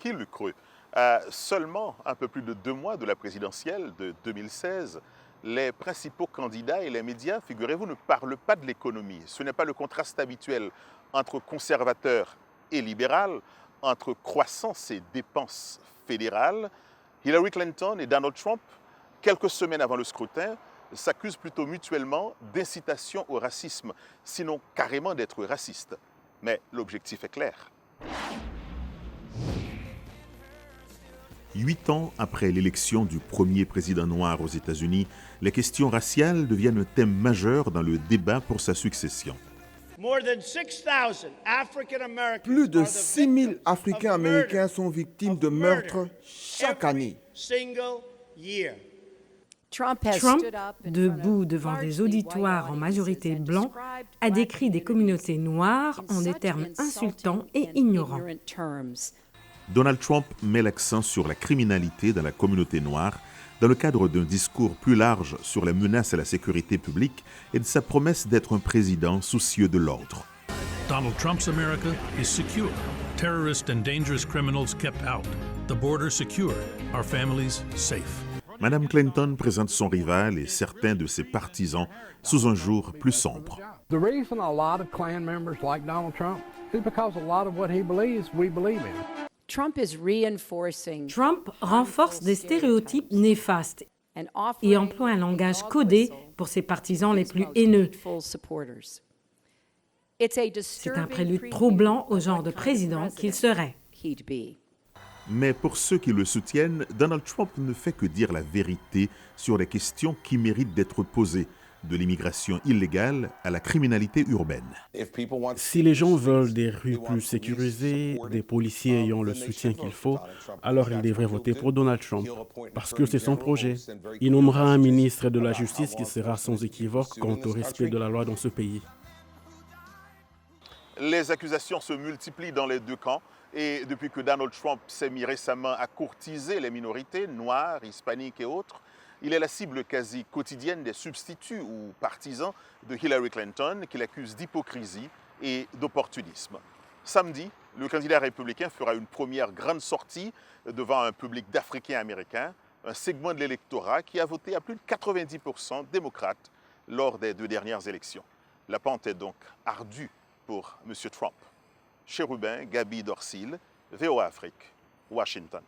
Qui l'eût cru? À seulement un peu plus de 2 mois de la présidentielle de 2016, les principaux candidats et les médias, figurez-vous, ne parlent pas de l'économie. Ce n'est pas le contraste habituel entre conservateurs et libéral, entre croissance et dépenses fédérales. Hillary Clinton et Donald Trump, quelques semaines avant le scrutin, s'accusent plutôt mutuellement d'incitation au racisme, sinon carrément d'être racistes. Mais l'objectif est clair. 8 ans après l'élection du premier président noir aux États-Unis, les questions raciales deviennent un thème majeur dans le débat pour sa succession. Plus de 6 000 Africains-Américains sont victimes de meurtres chaque année. Trump, debout devant des auditoires en majorité blancs, a décrit des communautés noires en des termes insultants et ignorants. Donald Trump met l'accent sur la criminalité dans la communauté noire dans le cadre d'un discours plus large sur les menaces à la sécurité publique et de sa promesse d'être un président soucieux de l'ordre. Donald Trump's America is secure. Terrorists and dangerous criminals kept out. The border secure. Our families safe. Madame Clinton présente son rival et certains de ses partisans sous un jour plus sombre. The reason a lot of Klan members like Donald Trump is because a lot of what he believes, we believe in. Trump renforce des stéréotypes néfastes et emploie un langage codé pour ses partisans les plus haineux. C'est un prélude troublant au genre de président qu'il serait. Mais pour ceux qui le soutiennent, Donald Trump ne fait que dire la vérité sur les questions qui méritent d'être posées, de l'immigration illégale à la criminalité urbaine. Si les gens veulent des rues plus sécurisées, des policiers ayant le soutien qu'il faut, alors ils devraient voter pour Donald Trump, parce que c'est son projet. Il nommera un ministre de la Justice qui sera sans équivoque quant au respect de la loi dans ce pays. Les accusations se multiplient dans les deux camps et depuis que Donald Trump s'est mis récemment à courtiser les minorités noires, hispaniques et autres, il est la cible quasi quotidienne des substituts ou partisans de Hillary Clinton qui l'accusent d'hypocrisie et d'opportunisme. Samedi, le candidat républicain fera une première grande sortie devant un public d'Africains-Américains, un segment de l'électorat qui a voté à plus de 90% démocrate lors des 2 dernières élections. La pente est donc ardue pour M. Trump. Chérubin, Gaby Dorsil, VOA Afrique, Washington.